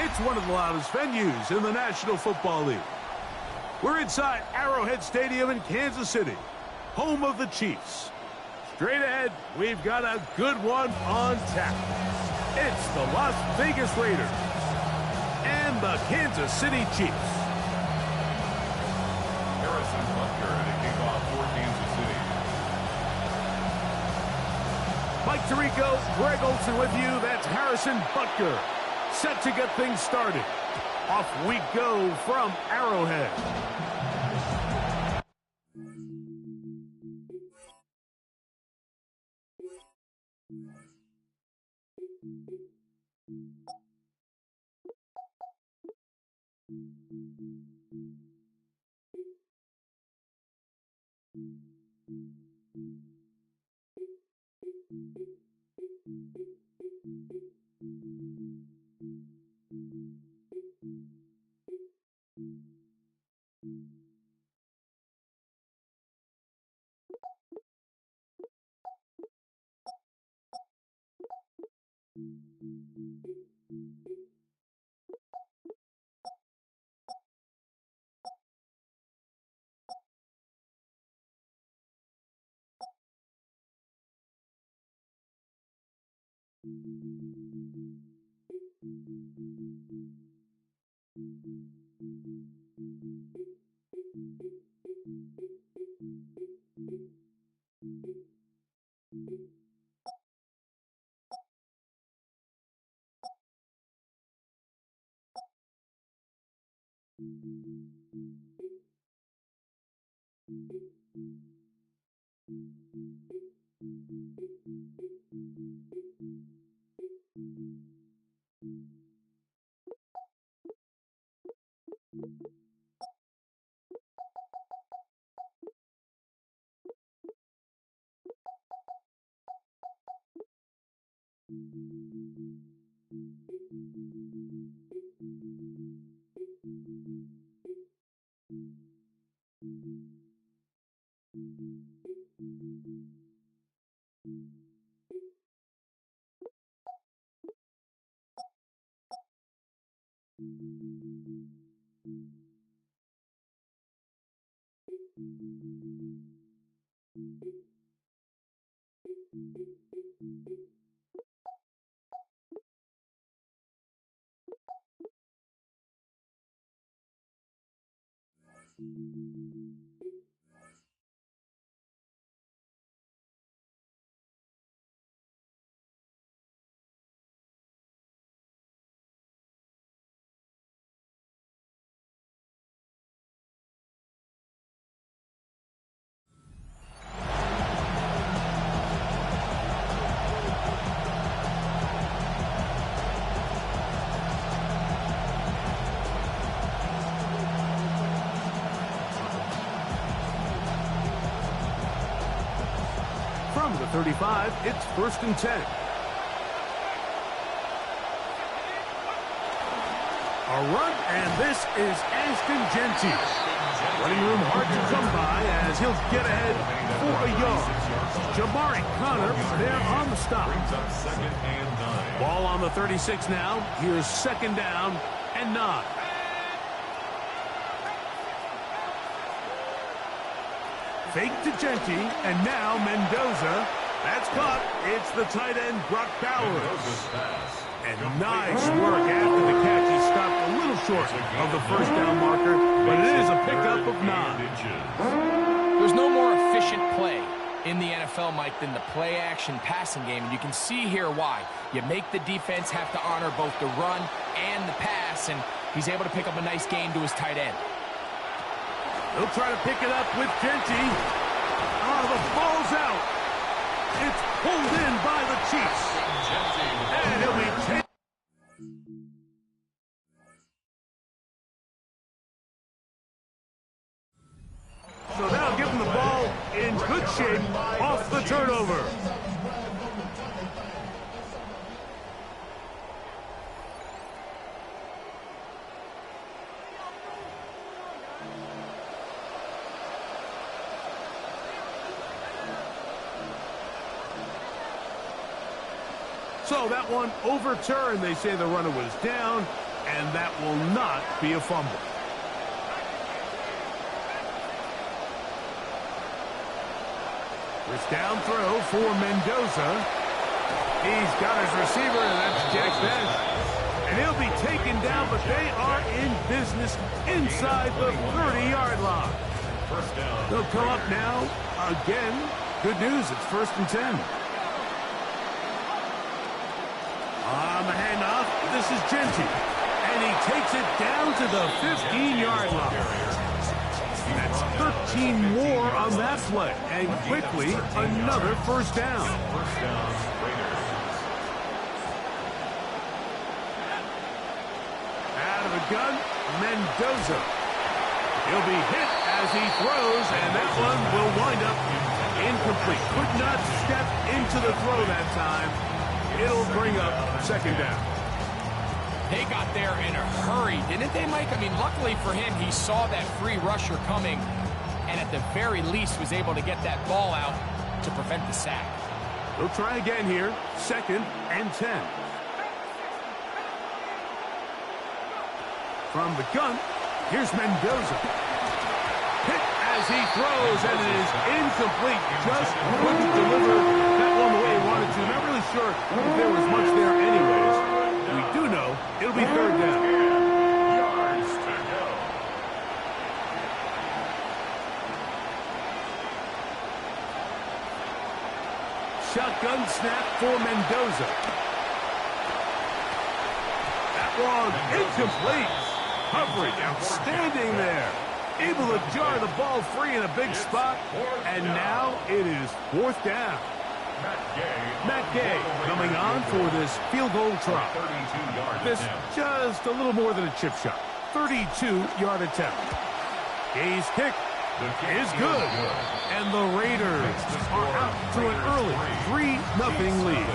It's one of the loudest venues in the National Football League. We're inside Arrowhead Stadium in Kansas City, home of the Chiefs. Straight ahead, we've got a good one on tap. It's the Las Vegas Raiders and the Kansas City Chiefs. Harrison Butker to kick off for Kansas City. Mike Tirico, Greg Olsen with you. That's Harrison Butker. Set to get things started. Off we go from Arrowhead. From the 35, it's 1st and 10. A run, and this is Ashton Jeanty. Running room hard to come by as he'll get ahead for a yard. Jamari Connor there on the stop. Ball on the 36 now. Here's 2nd down and 9. Fake to Jeanty, and now Mendoza. That's caught. It's the tight end, Brock Bowers. And nice work after the catch. He stopped a little short of the 1st down marker, but it is a pickup of 9. There's no more efficient play in the NFL, Mike, than the play-action passing game, and you can see here why. You make the defense have to honor both the run and the pass, and he's able to pick up a nice gain to his tight end. He'll try to pick it up with Jeanty. Oh, the ball's out. It's pulled in by the Chiefs. And he'll be taken. turnover. So that one overturned. They say the runner was down, and that will not be a fumble. First down throw for Mendoza. He's got his receiver, and that's Jack Best. And he'll be taken down, but they are in business inside the 30-yard line. First down. They'll come up now. Again, good news, it's 1st and 10. On the handoff, this is Genty. And he takes it down to the 15-yard line. That's 13 more on that play. And quickly, another first down. First down, Raiders. Out of the gun, Mendoza. He'll be hit as he throws, and that one will wind up incomplete. Could not step into the throw that time. It'll bring up 2nd down. They got there in a hurry, didn't they, Mike? I mean, luckily for him, he saw that free rusher coming, and at the very least was able to get that ball out to prevent the sack. They'll try again here. 2nd and 10. From the gun, here's Mendoza. Hit as he throws, and it is incomplete. Just couldn't deliver that one the way he wanted to. Not really sure if there was much there anyways. We do know it'll be 3rd down. Yards to go. Shotgun snap for Mendoza. That one incomplete. Coverage outstanding there. Able to jar the ball free in a big spot. And now it is 4th down. Matt Gay coming on for this field goal try. 32-yard This attempt. just a little more than a chip shot. 32-yard attempt. Gay's kick is good. And the Raiders are out to an early 3-0 lead.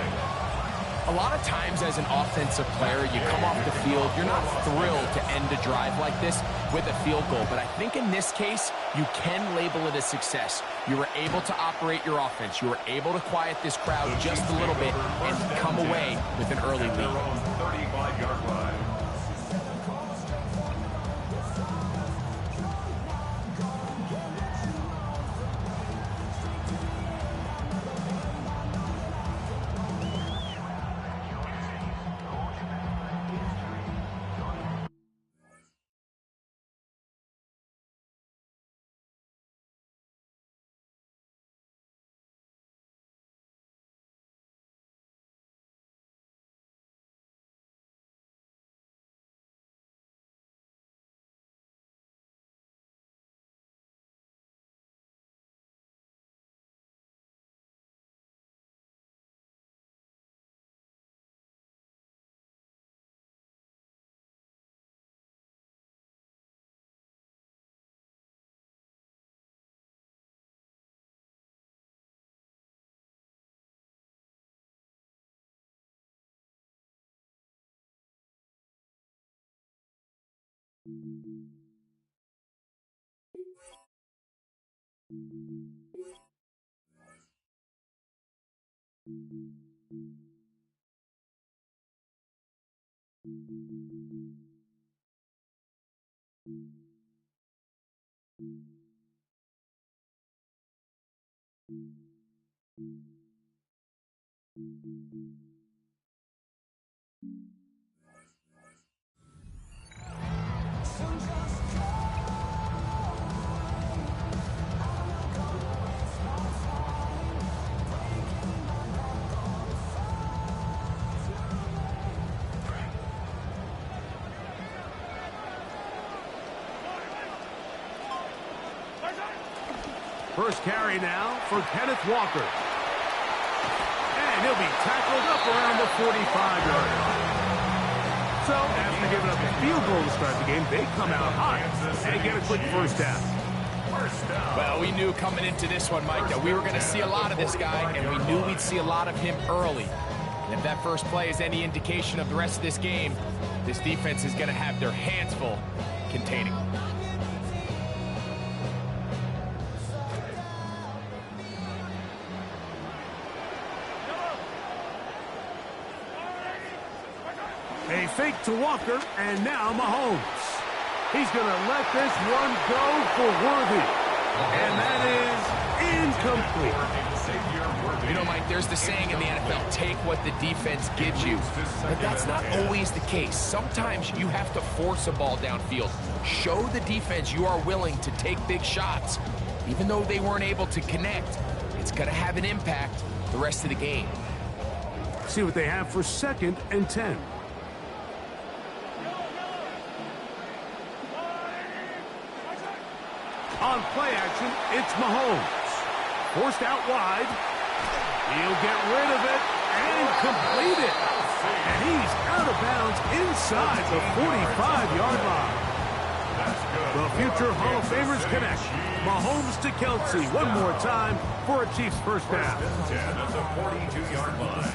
A lot of times as an offensive player, you come off the field, you're not thrilled to end a drive like this with a field goal. But I think in this case, you can label it a success. You were able to operate your offense. You were able to quiet this crowd just a little bit and come away with an early lead. 35-yard line. First carry now for Kenneth Walker. And he'll be tackled up around the 45-yard line. So after giving up a field goal to start the game, they come out hot and get a quick first down. Well, we knew coming into this one, Mike, that we were going to see a lot of this guy, and we knew we'd see a lot of him early. And if that first play is any indication of the rest of this game, this defense is going to have their hands full containing him. A fake to Walker, and now Mahomes. He's going to let this one go for Worthy. And that is incomplete. You know, Mike, there's the saying in the NFL, take what the defense gives you. But that's not always the case. Sometimes you have to force a ball downfield. Show the defense you are willing to take big shots. Even though they weren't able to connect, it's going to have an impact the rest of the game. See what they have for 2nd and 10. On play action, it's Mahomes. Forced out wide. He'll get rid of it and complete it. And he's out of bounds inside the 45-yard line. The future Hall of Famers connect. Mahomes to Kelce one more time for a Chiefs first down. 10 at the 42-yard line.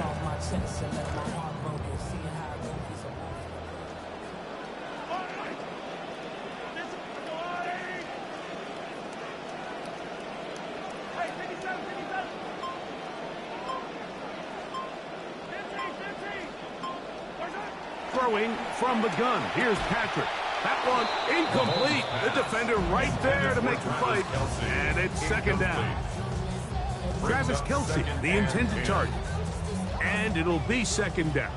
Throwing from the gun. Here's Patrick. That one incomplete. The defender right there to make the fight. And it's 2nd down. Travis Kelce, the intended target. And it'll be 2nd down.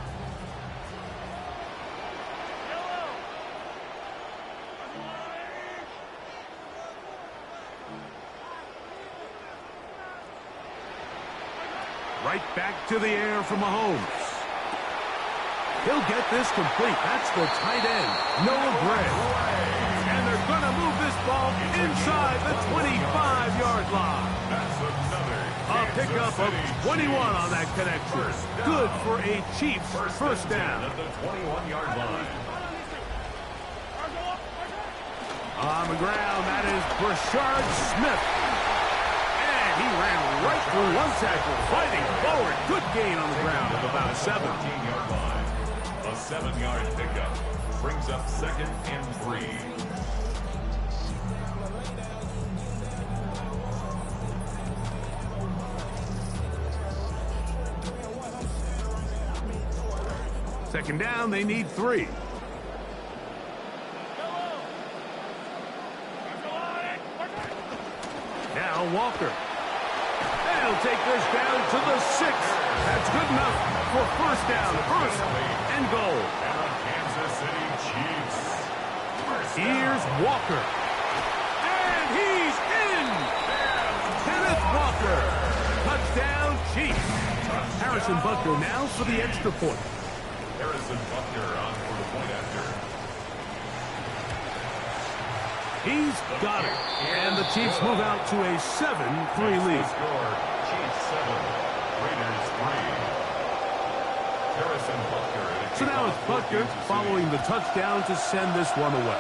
Right back to the air for Mahomes. He'll get this complete. That's the tight end, Noah Gray. And they're going to move this ball inside the 25-yard line. A pickup of 21 on that connection. Good for a Chiefs first down. At the 21-yard line. On the ground, that is Brashard Smith. And he ran right through one tackle, fighting forward. Good gain on the ground of about 7. 14-yard line. A 7-yard pickup brings up 2nd and 3. Second down, they need 3. Now Walker. They'll take this down to the 6. That's good enough for first down. First and goal. Kansas City Chiefs. Here's Walker. And he's in. Kenneth Walker. Touchdown Chiefs. Harrison Butker now for the extra point. Harrison Butker on for the point after. He's got it. And the Chiefs move out to a 7-3 lead. Score, Chiefs 7, Raiders 3. Harrison Butker. So now it's Butker following the touchdown to send this one away.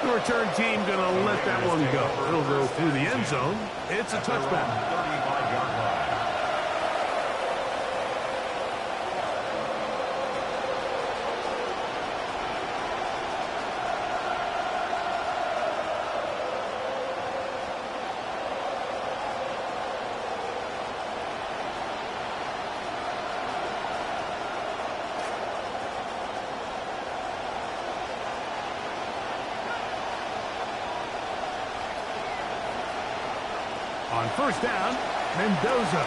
The return team going to let that one go. It'll go through the end zone. It's a touchback. 35-yard line. On first down, Mendoza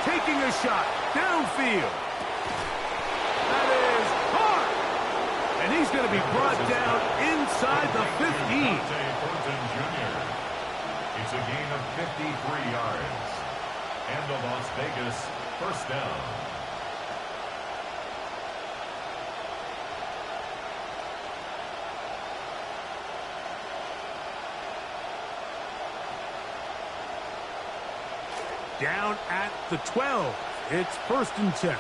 taking a shot downfield. That is hard. And he's going to be brought down inside the 15. It's a gain of 53 yards. And the Las Vegas first down. Down at the 12. It's first and 10.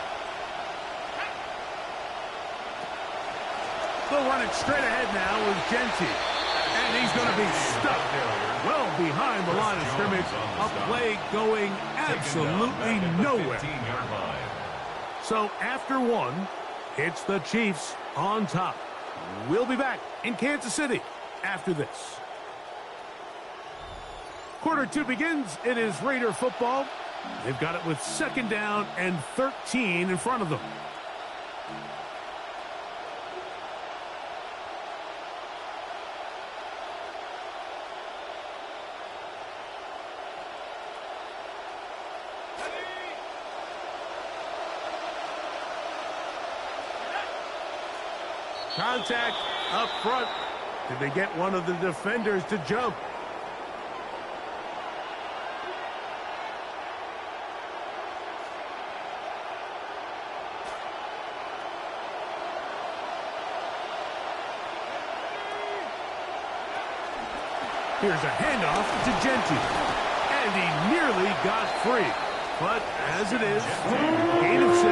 They'll run it straight ahead now with Genty. And he's going to be stuck well behind the line of scrimmage. A play going absolutely nowhere. So after one, it's the Chiefs on top. We'll be back in Kansas City after this. Quarter two begins. It is Raider football. They've got it with 2nd down and 13 in front of them. Contact up front. Did they get one of the defenders to jump? Here's a handoff to Genty. And he nearly got free. But as it is, gain of 6.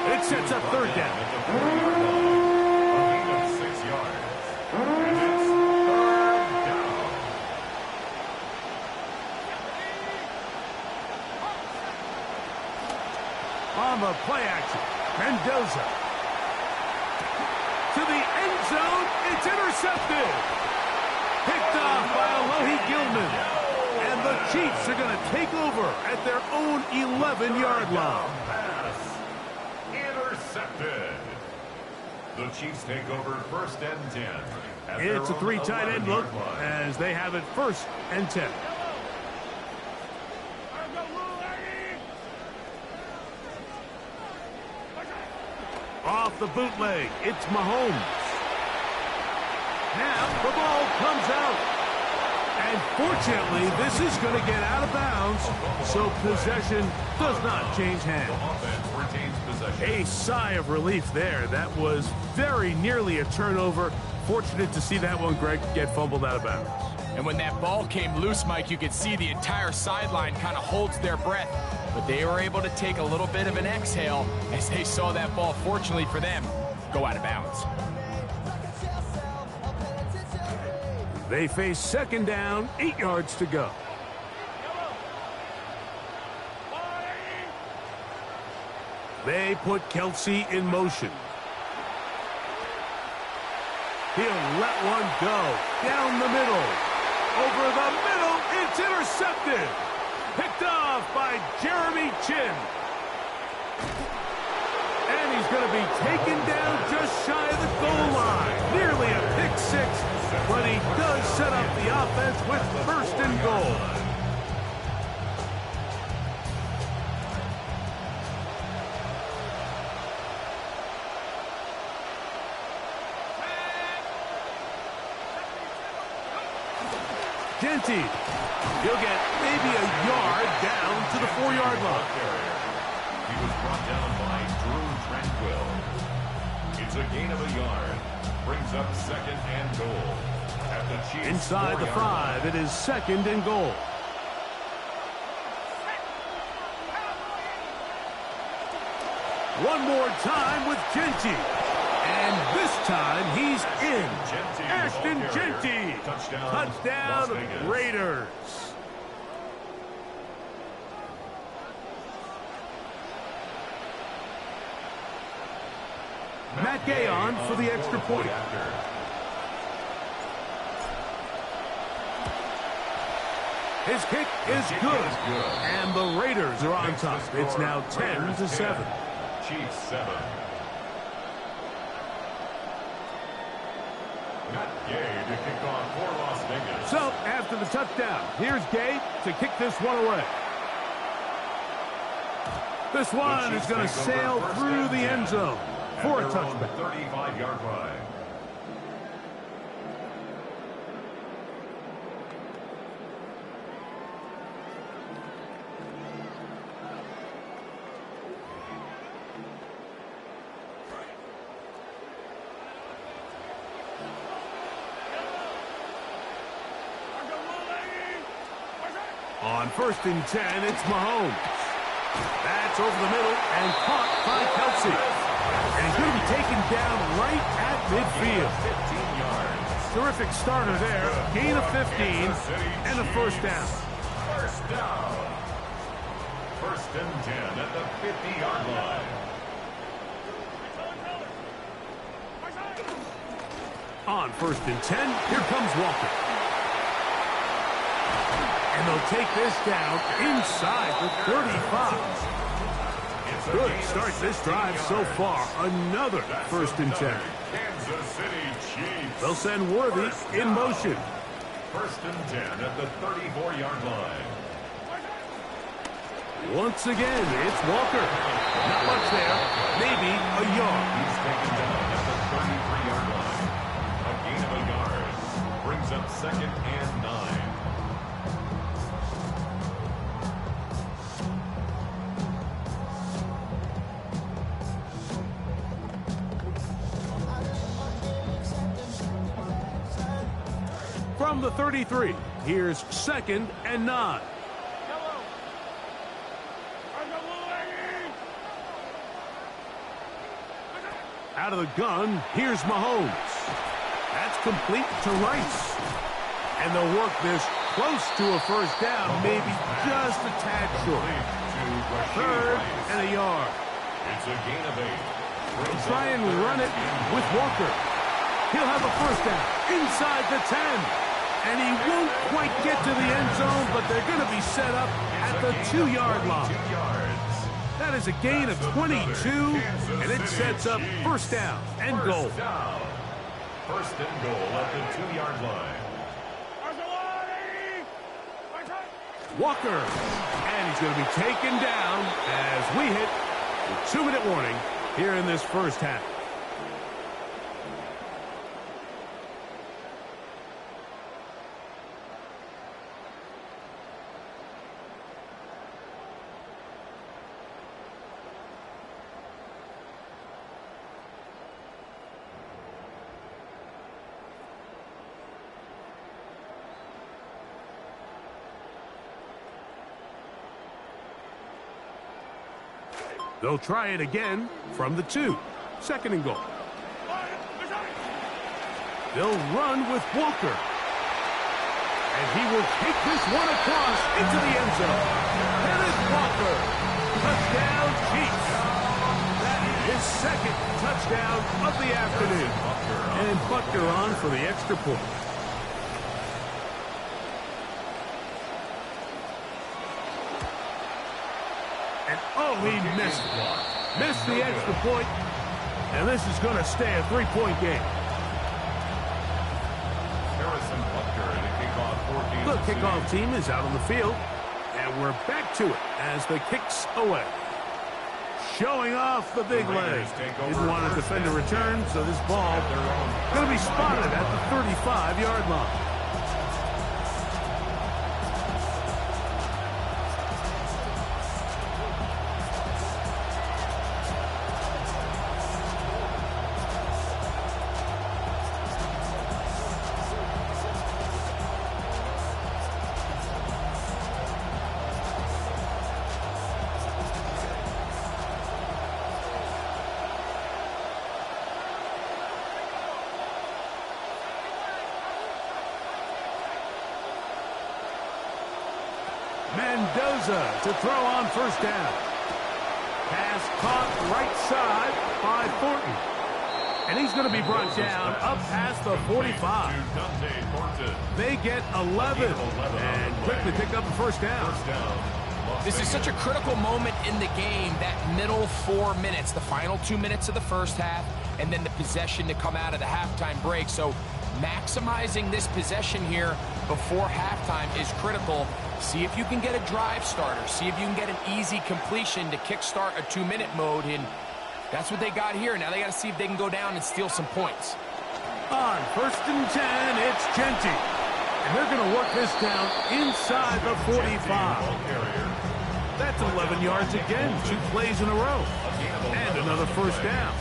It sets up 3rd down. A gain of 6 yards. And it's 3rd down. On the play action, Mendoza. To the end zone, it's intercepted. Picked off by Alohi Gilman. And the Chiefs are going to take over at their own 11-yard line. Pass intercepted. The Chiefs take over 1st and 10. At their It's a own 3 tight end look 11-yard line. as they have it 1st and 10. Off the bootleg, it's Mahomes. Now the ball comes out. And fortunately, this is going to get out of bounds, so possession does not change The hands. offense retains possession. A sigh of relief there. That was very nearly a turnover. Fortunate to see that one, Greg, get fumbled out of bounds. And when that ball came loose, Mike, you could see the entire sideline kind of holds their breath. But they were able to take a little bit of an exhale as they saw that ball, fortunately for them, go out of bounds. They face 2nd down, 8 yards to go. They put Kelsey in motion. He'll let one go. Down the middle. Over the middle. It's intercepted. Picked off by Jeremy Chin. And he's going to be taken down just shy of the goal line. Nearly a pick 6, but he does set up the offense with 1st and goal. Genty. He'll get maybe a yard down to the 4-yard line. He was brought down by Drew Tranquill. It's a gain of a yard. Brings up 2nd and goal. At the Chiefs' Inside the 4-yard 5, it is 2nd and goal. One more time with Genty. And this time he's in. Ashton Genty. Touchdown Raiders. Matt Gay on for the extra point. His kick is good. And the Raiders are on top. It's now 10-7. Chiefs 7. Matt Gay to kick off for Las Vegas. So, after the touchdown, here's Gay to kick this one away. This one is going to sail through the end zone for a touchback. 35-yard line. On 1st and 10, it's Mahomes. That's over the middle and caught by Kelsey. And he's going to be taken down right at midfield. 15 yards. Terrific starter there. Gain of 15 and a first down. First down. First and 10 at the 50-yard line. On first and 10, here comes Walker. And they'll take this down inside the 35. Good start this drive so far. Another first and 10. Kansas City Chiefs. They'll send Worthy in motion. First and 10 at the 34-yard line. Once again, it's Walker. Not much there. Maybe a yard. He's taken down at the 33-yard line. A gain of a yard. Brings up second and 9. From the 33, here's second and 9. Out of the gun, here's Mahomes. That's complete to Rice. And they'll work this close to a first down, maybe just a tad short. Third and a yard. It's a gain of 8. They'll try and run it with Walker. He'll have a first down inside the 10. And he won't quite get to the end zone, but they're going to be set up at the 2-yard line. That is a gain of 22, and it sets up first down and goal. First and goal at the 2-yard line. Walker, and he's going to be taken down as we hit the 2-minute warning here in this first half. They'll try it again from the 2. Second and goal. They'll run with Walker. And he will take this one across into the end zone. Kenneth Walker. Touchdown, Chiefs. That is his second touchdown of the afternoon. And Butker on for the extra point. Oh, he missed it. Missed the extra point. And this is going to stay a 3-point game. Harrison Butker in a kickoff 14. The kickoff team is out on the field. And we're back to it as the kick's away. Showing off the big leg. Didn't want to defend a return, so this ball going to be spotted at the 35-yard line. Mendoza to throw on first down. Pass caught right side by Thornton. And he's going to be brought down up past the 45. They get 11 and quickly pick up the first down. This is such a critical moment in the game, that middle 4 minutes, the final 2 minutes of the first half, and then the possession to come out of the halftime break. So maximizing this possession here before halftime is critical. See if you can get a drive starter. See if you can get an easy completion to kickstart a 2-minute mode, and that's what they got here. Now they got to see if they can go down and steal some points. On first and 10, it's Genty. And they're going to work this down inside the 45. That's 11 yards again, 2 plays in a row. And another first down.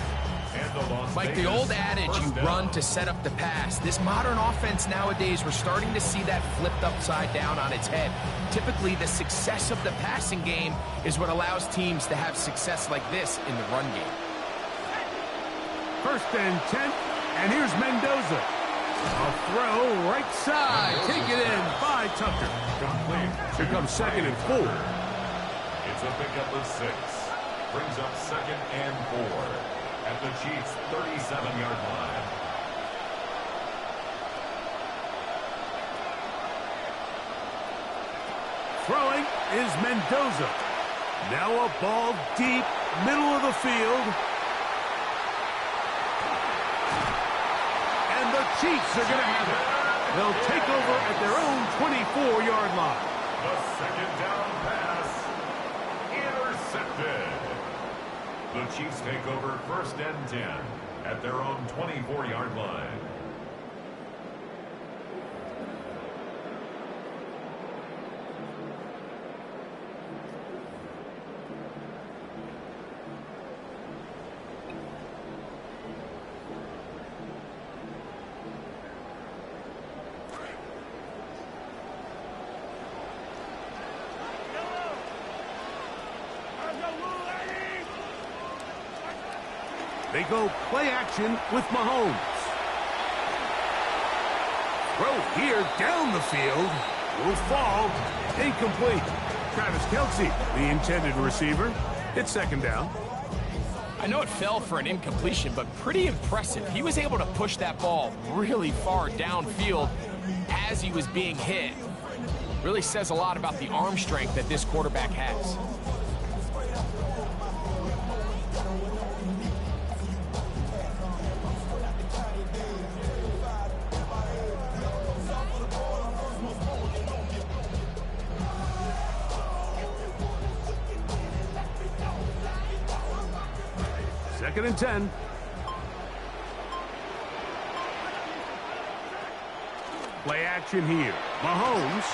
Like the old adage, you run to set up the pass. This modern offense nowadays, we're starting to see that flipped upside down on its head. Typically, the success of the passing game is what allows teams to have success like this in the run game. First and 10, and here's Mendoza. A throw right side. Take it in by Tucker. Here comes 2nd and 4. It's a pickup of 6. Brings up 2nd and 4 at the Chiefs' 37-yard line. Throwing is Mendoza. Now a ball deep, middle of the field. And the Chiefs are going to have it. They'll take over at their own 24-yard line. The 2nd down pass intercepted. The Chiefs take over 1st and 10 at their own 24-yard line. They go play action with Mahomes. Throw here down the field. Will fall. Incomplete. Travis Kelce, the intended receiver. It's 2nd down. I know it fell for an incompletion, but pretty impressive. He was able to push that ball really far downfield as he was being hit. Really says a lot about the arm strength that this quarterback has. Second and 10. Play action here. Mahomes.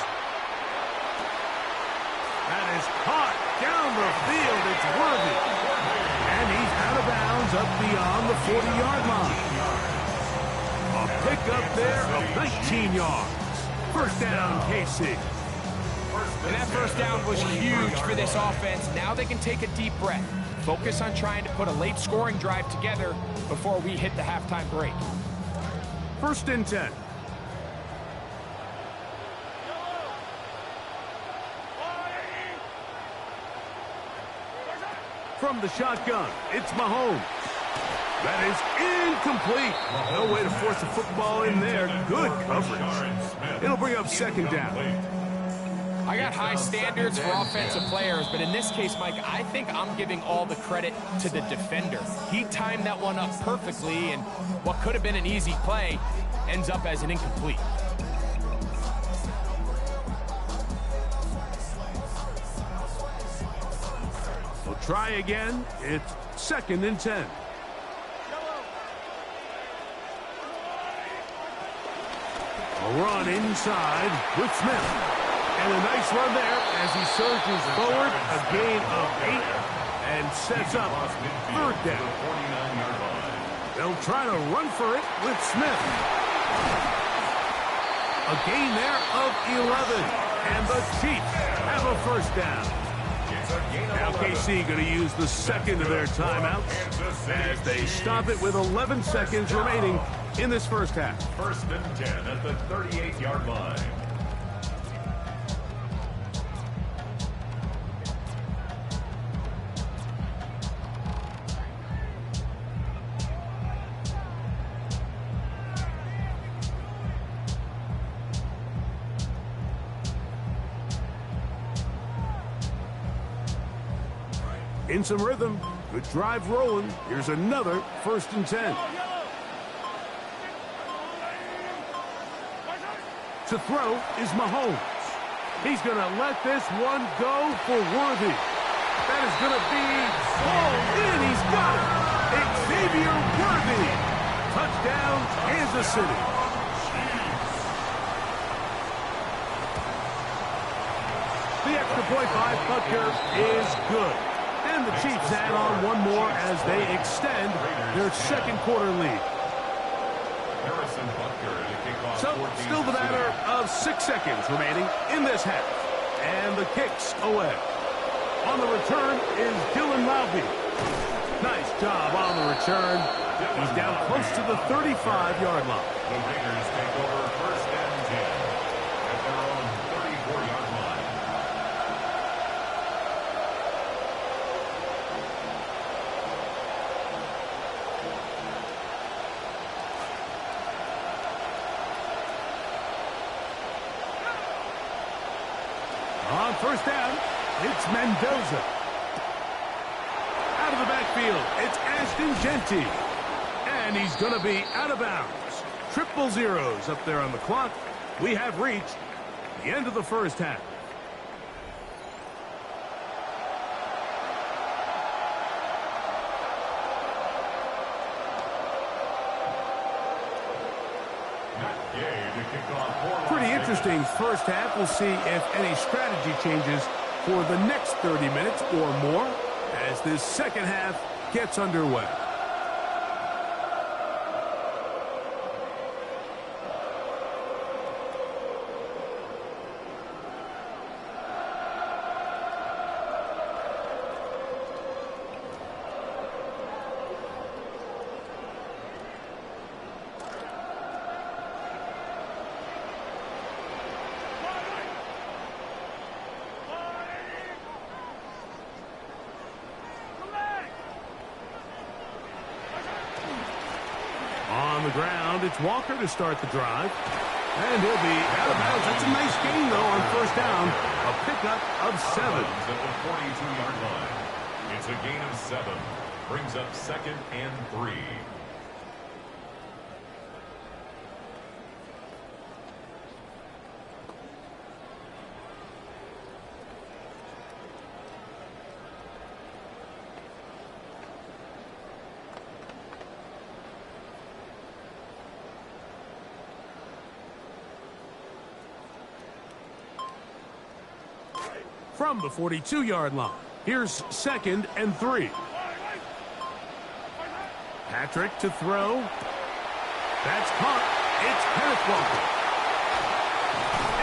That is caught down the field. It's Worthy. And he's out of bounds up beyond the 40-yard line. A pickup there of 19 yards. 1st down, KC. And that 1st down was huge for this offense. Now they can take a deep breath. Focus on trying to put a late scoring drive together before we hit the halftime break. 1st and 10. From the shotgun, it's Mahomes. That is incomplete. No way to force the football in there. Good coverage. It'll bring up 2nd down. I got high standards for offensive players, but in this case, Mike, I think I'm giving all the credit to the defender. He timed that one up perfectly, and what could have been an easy play ends up as an incomplete. We'll try again. It's 2nd and 10. A run inside with Smith. And a nice run there as he surges forward. A gain of 8 and sets up 3rd down. They'll try to run for it with Smith. A gain there of 11. And the Chiefs have a 1st down. Now KC going to use the 2nd of their timeouts as they stop it with 11 seconds remaining in this 1st half. 1st and 10 at the 38-yard line. In some rhythm, good drive rolling. Here's another 1st and 10. To throw is Mahomes. He's going to let this one go for Worthy. That is going to be hauled in. He's got it. Xavier Worthy. Touchdown, Kansas City. The extra point by Butker is good. And the Chiefs add on one more as they extend their 2nd quarter lead. So, still the matter of 6 seconds remaining in this half. And the kick's away. On the return is Dylan Laube. Nice job on the return. He's down close to the 35-yard line. The Raiders take over first and 10 at their own 34-yard line. On first down, it's Mendoza. Out of the backfield, it's Ashton Jeanty. And he's going to be out of bounds. Triple zeros up there on the clock. We have reached the end of the first half. Pretty interesting first half. We'll see if any strategy changes for the next 30 minutes or more as this second half gets underway. On the ground, it's Walker to start the drive. And he'll be out of bounds. That's a nice gain, though, on first down. A pickup of 7. At the 42-yard line. It's a gain of 7. Brings up second and 3. From the 42-yard line, here's second and 3. Patrick to throw. That's caught. It's Kenneth Walker.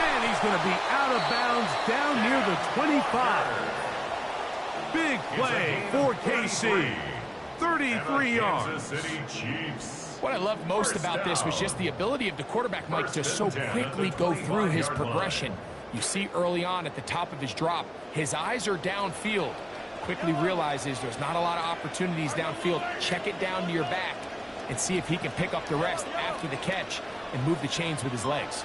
And he's going to be out of bounds down near the 25. Big play for KC. 33 yards. What I loved most about this was just the ability of the quarterback, Mike, to so quickly go through his progression. You see early on at the top of his drop, his eyes are downfield. Quickly realizes there's not a lot of opportunities downfield. Check it down to your back and see if he can pick up the rest after the catch and move the chains with his legs.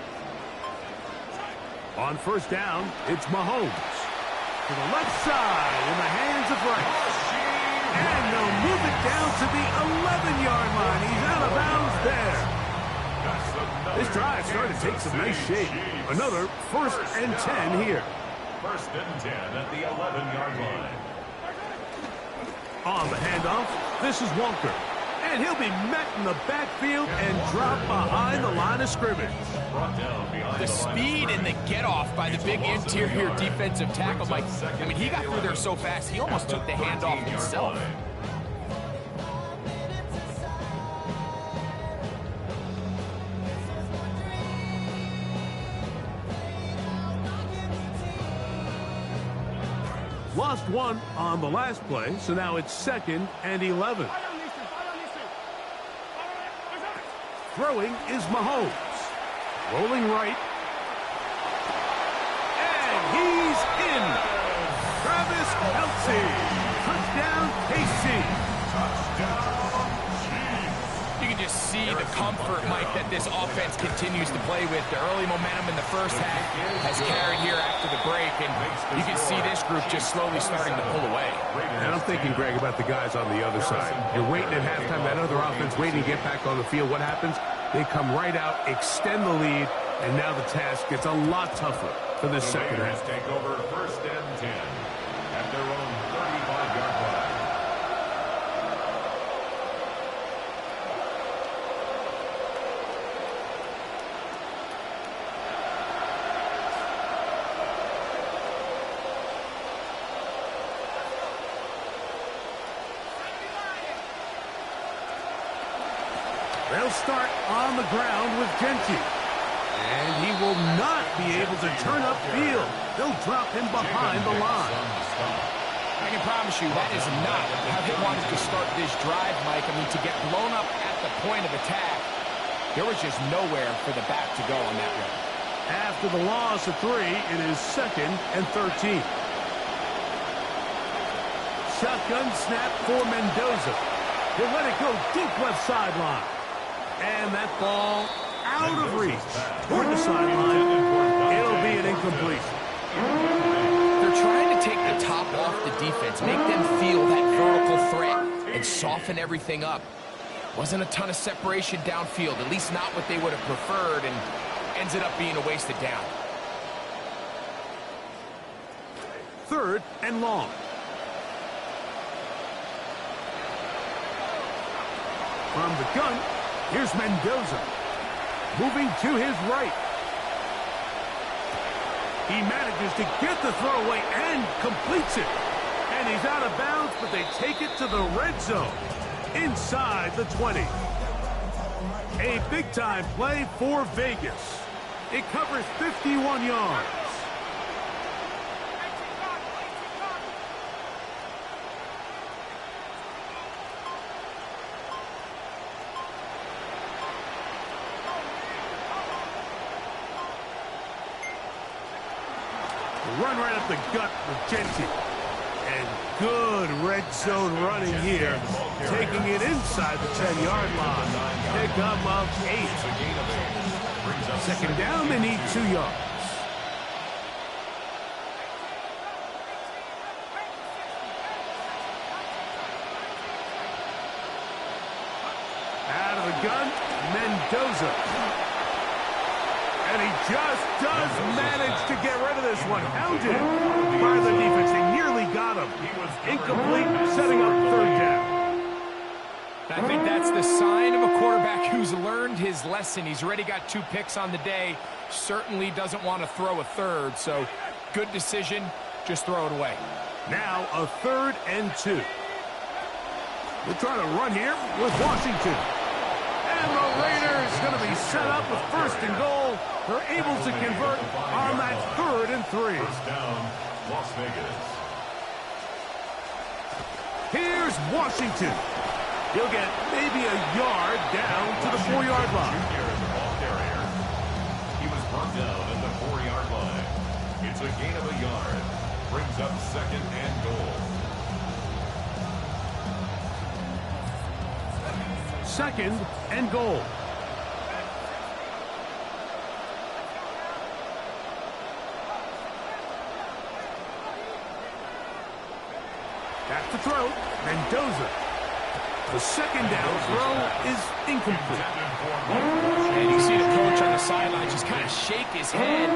On first down, it's Mahomes. To the left side in the hands of Rice. And they'll move it down to the 11-yard line. He's out of bounds there. This drive starting to take some nice shape. Another first and 10 here. First and 10 at the 11-yard line. On the handoff, this is Walker. And he'll be met in the backfield and dropped behind the line of scrimmage. The speed and the get-off by the big interior defensive tackle, Mike. I mean, he got through there so fast, he almost took the handoff himself. Lost one on the last play, so now it's second and 11. Throwing is Mahomes. Rolling right. And he's in. Travis Kelce. Touchdown, KC. You can just see the comfort, Mike, that this offense continues to play with. The early momentum in the first half has carried here after the break, and you can see this group just slowly starting to pull away. And I'm thinking, Greg, about the guys on the other side. You're waiting at halftime, that other offense waiting to get back on the field. What happens? They come right out, extend the lead, and now the task gets a lot tougher for this second half. Take over first and 10 at their own 35-yard line. They'll start on the ground with Jeanty. And he will not be able to turn upfield. They'll drop him behind the line. I can promise you that is not how they wanted to start this drive, Mike. I mean, to get blown up at the point of attack, there was just nowhere for the back to go on that run. After the loss of 3, it is 2nd and 13. Shotgun snap for Mendoza. He'll let it go deep left sideline. And that ball out of reach toward the sideline. It'll be an incompletion. They're trying to take the top off the defense, make them feel that vertical threat, and soften everything up. Wasn't a ton of separation downfield, at least not what they would have preferred, and ends it up being a wasted down. 3rd and long. From the gun, here's Mendoza. Moving to his right. He manages to get the throw away and completes it. And he's out of bounds, but they take it to the red zone. Inside the 20. A big-time play for Vegas. It covers 51 yards. Run right up the gut with Genty. And good red zone running here. Taking it inside the 10-yard line. Pick up of 8. 2nd down, they need 2 yards. Out of the gun, Mendoza. And he just does manage to get rid of this one. Hounded by the defense. They nearly got him. Incomplete, setting up 3rd down. I think that's the sign of a quarterback who's learned his lesson. He's already got 2 picks on the day. Certainly doesn't want to throw a 3rd. So good decision. Just throw it away. Now a 3rd and 2. We're trying to run here with Washington. And the Raiders going to be set up with 1st and goal. They're able to convert on that 3rd and 3. First down, Las Vegas. Here's Washington. He'll get maybe a yard down to the 4-yard line. Junior is the ball carrier. He was brought down at the 4-yard line. It's a gain of a yard. Brings up 2nd and goal. 2nd and goal. Back to throw. Mendoza. The 2nd down throw is incomplete. And you see the coach on the sideline just kind of shake his head.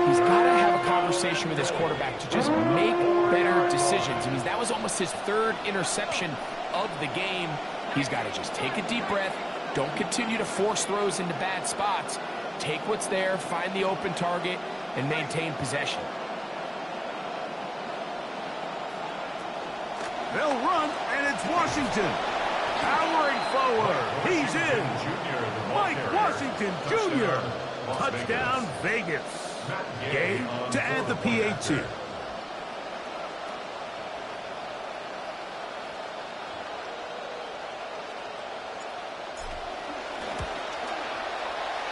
He's got to have a conversation with his quarterback to just make better decisions. I mean, that was almost his 3rd interception of the game. He's got to just take a deep breath. Don't continue to force throws into bad spots. Take what's there, find the open target, and maintain possession. They'll run, and it's Washington. Powering forward. He's in. Mike Washington Jr. Touchdown, Vegas. Game to add the PAT.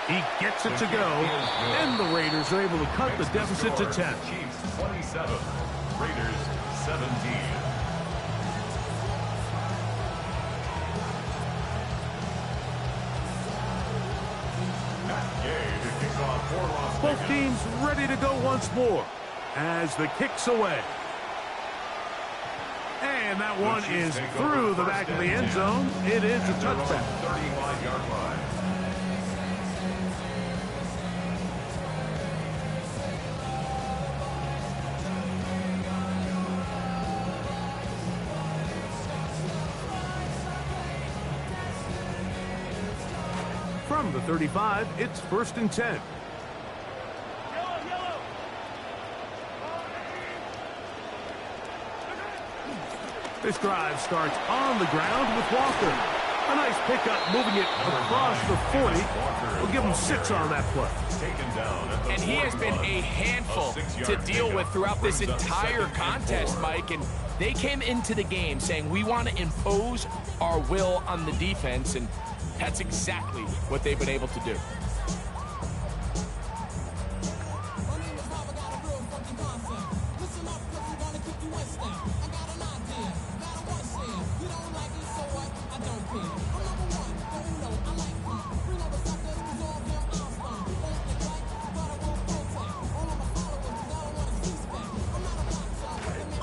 He gets it to go, and the Raiders are able to cut the deficit to 10. Chiefs 27, Raiders 17. Both teams ready to go once more as the kick's away. And that one is through the back of the end zone. It is a touchback. 35-yard line. From the 35, it's 1st and 10. This drive starts on the ground with Walker. A nice pickup, moving it across the 40. We'll give him 6 on that play. And he has been a handful to deal with throughout this entire contest, Mike. And they came into the game saying, we want to impose our will on the defense, and that's exactly what they've been able to do.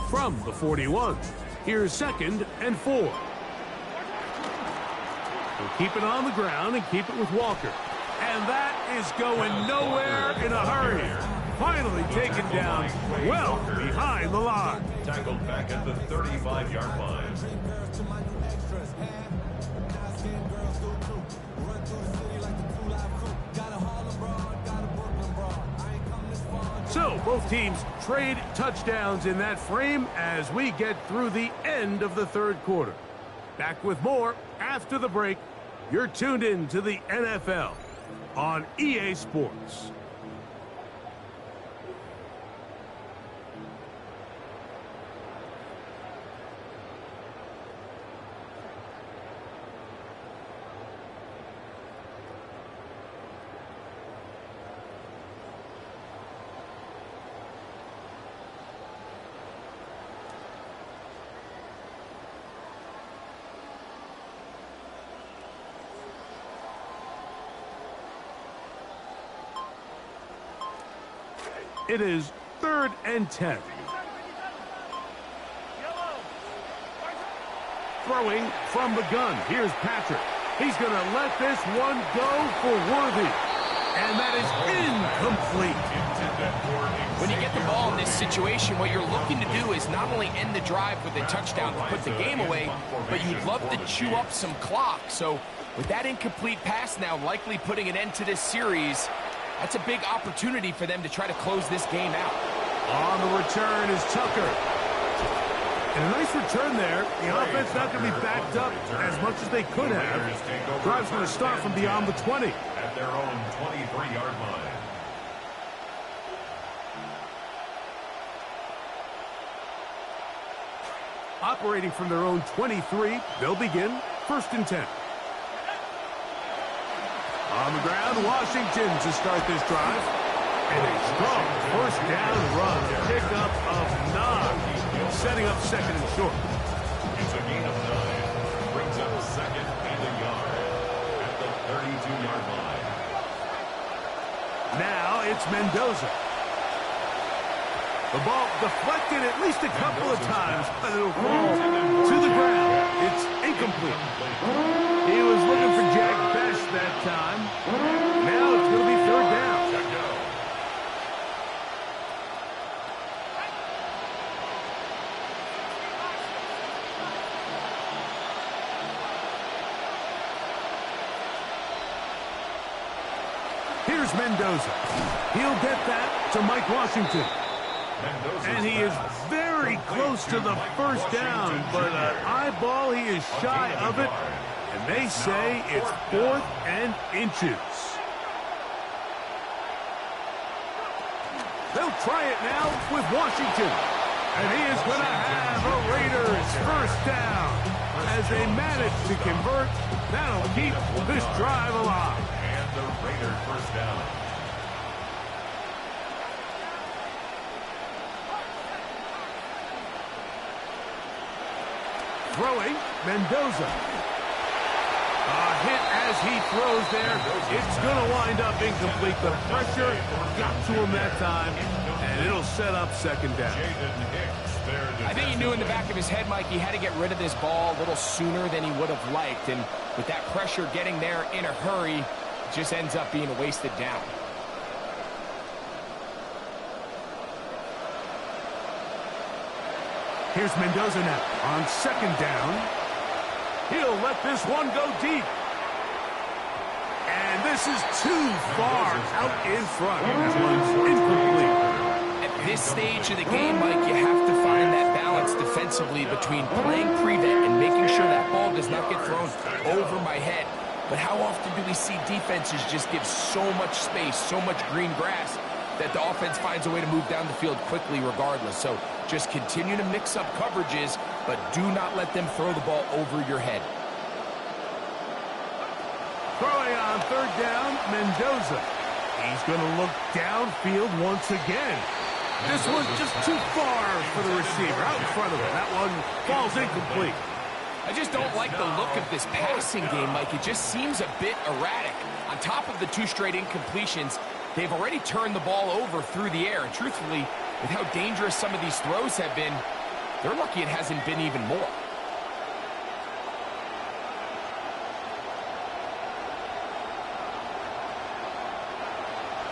From the 41, here's 2nd and 4. We'll keep it on the ground and keep it with Walker. And that is going nowhere in a hurry. Finally taken down well behind the line. Tackled back at the 35-yard line. So both teams trade touchdowns in that frame as we get through the end of the 3rd quarter. Back with more after the break. You're tuned in to the NFL on EA Sports. It is 3rd and 10. Throwing from the gun. Here's Patrick. He's going to let this one go for Worthy. And that is incomplete. When you get the ball in this situation, what you're looking to do is not only end the drive with a touchdown to put the game away, but you'd love to chew up some clock. So with that incomplete pass now likely putting an end to this series, that's a big opportunity for them to try to close this game out. On the return is Tucker. And a nice return there. The offense not going to be backed up as much as they could have. Drive's going to start from beyond the 20. At their own 23-yard line. Operating from their own 23, they'll begin 1st and 10. On the ground, Washington to start this drive. And a strong 1st down run. Pickup of 9. Setting up 2nd and short. It's a gain of 9. Brings up 2nd and a yard at the 32-yard line. Now it's Mendoza. The ball deflected at least a couple of times, but it'll fall to the ground. It's incomplete. He was looking for Jack Best that time. Now it's going to be 3rd down. Here's Mendoza. He'll get that to Mike Washington. And he is very close to the 1st down, but an eyeball, he is shy of it. And they say it's 4th and inches. They'll try it now with Washington. And he is going to have a Raiders 1st down. As they manage to convert, that'll keep this drive alive. And the Raiders 1st down. Throwing, Mendoza. A hit as he throws there. It's going to wind up incomplete. The pressure got to him that time, and it'll set up 2nd down. I think he knew in the back of his head, Mike, he had to get rid of this ball a little sooner than he would have liked. And with that pressure getting there in a hurry, it just ends up being a wasted down. Here's Mendoza now on 2nd down. He'll let this one go deep. And this is too far out in front. That one's incomplete. At this stage of the game, Mike, you have to find that balance balance defensively between playing prevent and making sure that ball does not get thrown over my head. But how often do we see defenses just give so much space, so much green grass, that the offense finds a way to move down the field quickly regardless? So just continue to mix up coverages, but do not let them throw the ball over your head. Throwing on third down, Mendoza. He's going to look downfield once again. This one's just too far for the receiver out in front of him. That one falls incomplete. I just don't like the look of this passing game, Mike. It just seems a bit erratic. On top of the 2 straight incompletions, they've already turned the ball over through the air. And truthfully, with how dangerous some of these throws have been, they're lucky it hasn't been even more.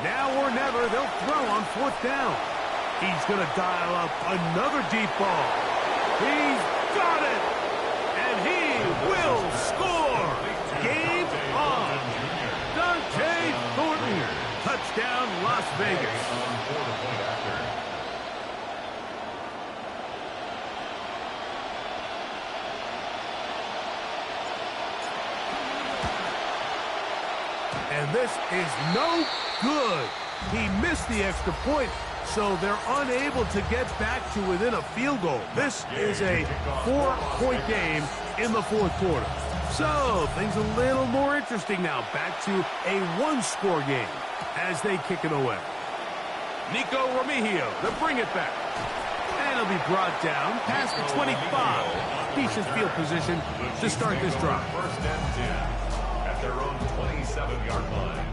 Now or never, they'll throw on fourth down. He's going to dial up another deep ball. He's got it! And he will score! Game on! Dante Thornton! Touchdown, Las Vegas. And this is no good. He missed the extra point, so they're unable to get back to within a field goal. This is a 4-point game in the fourth quarter. So things a little more interesting now. Back to a 1-score game as they kick it away. Nico Remigio to bring it back. And it'll be brought down past the 25. Decent field position to start this drive. First and 10 at their own 27-yard line.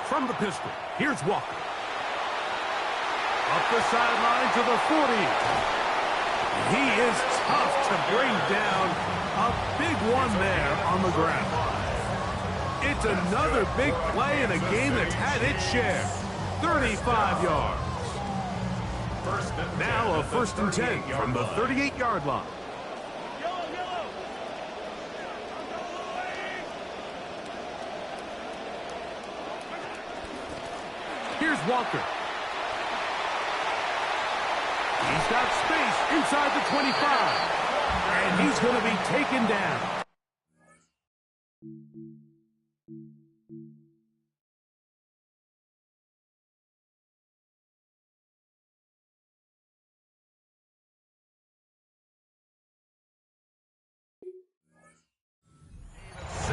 From the pistol, here's Walker. Up the sideline to the 40. He is tough to bring down. A big one there on the ground. It's another big play in a game that's had its share. 35 yards. Now a first and 10 from the 38-yard line. Here's Walker. He's got space inside the 25. And he's going to be taken down.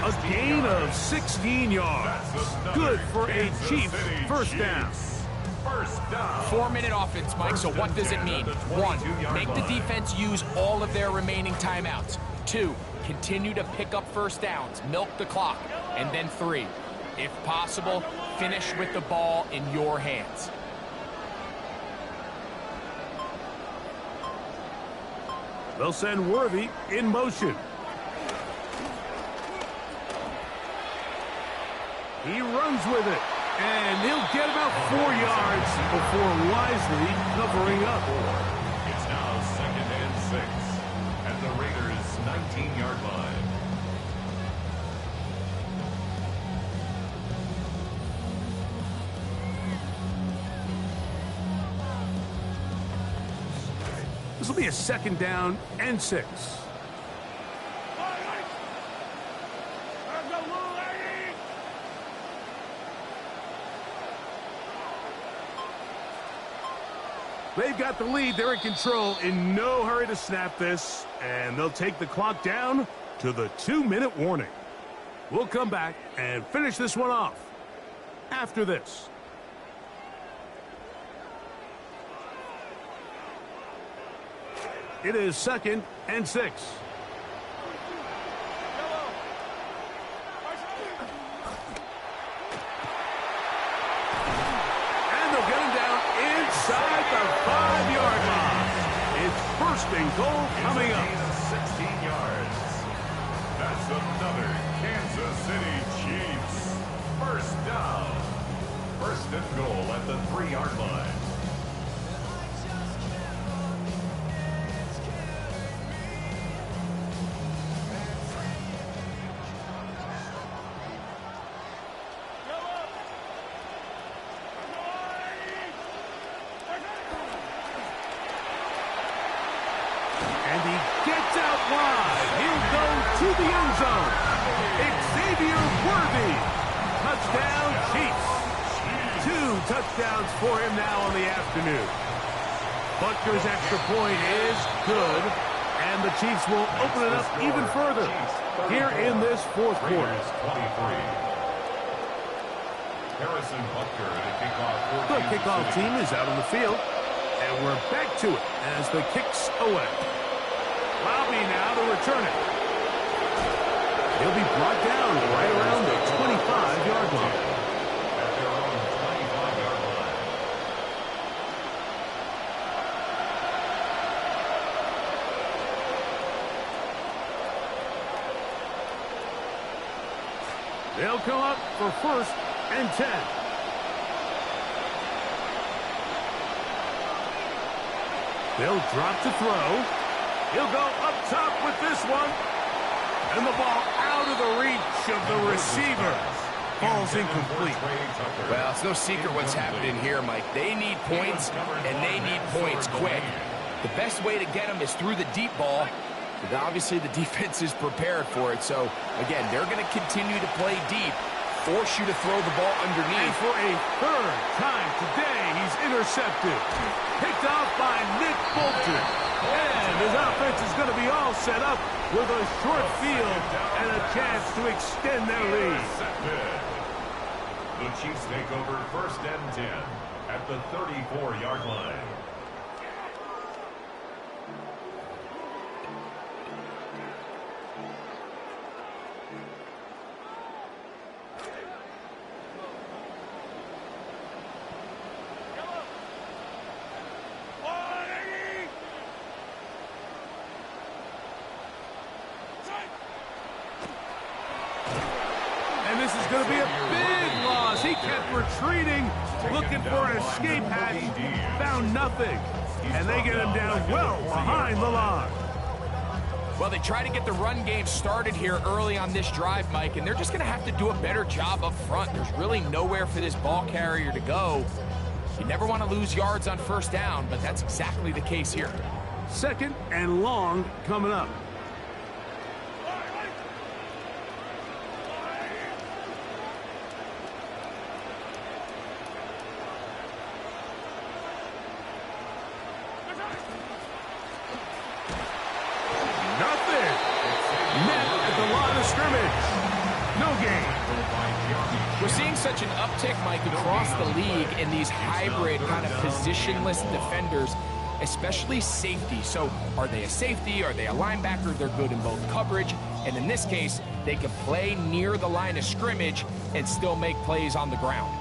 A gain of 16 yards. Good for a Chiefs first down. 4-minute offense, Mike, so what does it mean? 1, make the defense use all of their remaining timeouts. 2, continue to pick up first downs, milk the clock. And then 3, if possible, finish with the ball in your hands. They'll send Worthy in motion. He runs with it, and he'll get about 4 yards before wisely covering up. It's now 2nd and 6 at the Raiders' 19-yard line. This will be a 2nd down and 6. They've got the lead. They're in control. In no hurry to snap this. And they'll take the clock down to the 2-minute warning. We'll come back and finish this one off after this. It is 2nd and 6. Inside the 5-yard line. It's 1st and goal coming up. 16 yards. That's another Kansas City Chiefs. 1st down. 1st and goal at the 3-yard line. to the end zone. Xavier Worthy. Touchdown, Chiefs. 2 touchdowns for him now on the afternoon. Butker's extra point is good, and the Chiefs will open it up even further here in this fourth quarter. Harrison Butker to kick off. The kickoff team is out on the field, and we're back to it as the kick's away. Lobby now to return it. He'll be brought down right around the 25-yard line. At their own 25-yard line. They'll come up for 1st and 10. They'll drop to throw. He'll go up top with this one. And the ball out of the reach of the receiver. Falls incomplete. Well, it's no secret what's happening here, Mike. They need points, and they need points quick. The best way to get them is through the deep ball. But obviously, the defense is prepared for it. So, again, they're going to continue to play deep, force you to throw the ball underneath. And for a 3rd time today, he's intercepted. Picked off by Nick Bolton. And his offense is going to be all set up with a short field and a chance to extend their lead. The Chiefs take over 1st and 10 at the 34-yard line. This is going to be a big loss. He kept retreating, looking for an escape hatch, found nothing, and they get him down well behind the line. Well, they try to get the run game started here early on this drive, Mike, and they're just going to have to do a better job up front. There's really nowhere for this ball carrier to go. You never want to lose yards on 1st down, but that's exactly the case here. 2nd and long coming up. We're seeing such an uptick, Mike, across the league in these hybrid kind of positionless defenders, especially safety. So are they a safety? Are they a linebacker? They're good in both coverage. And in this case, they can play near the line of scrimmage and still make plays on the ground.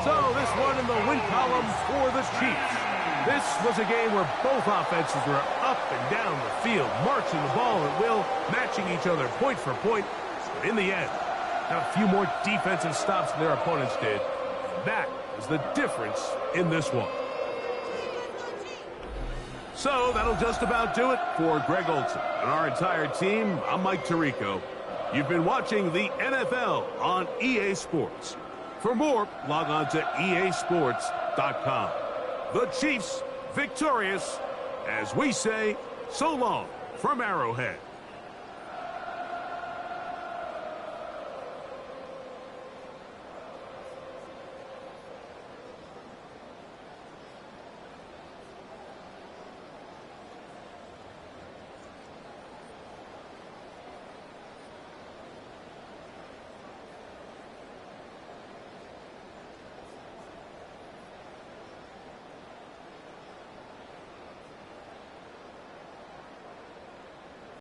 So this one in the win column for the Chiefs. This was a game where both offenses were up and down the field, marching the ball at will, matching each other point for point. But in the end, got a few more defensive stops than their opponents did. That is the difference in this one. So that'll just about do it for Greg Olsen and our entire team. I'm Mike Tirico. You've been watching the NFL on EA Sports. For more, log on to easports.com. The Chiefs victorious, as we say, so long from Arrowhead.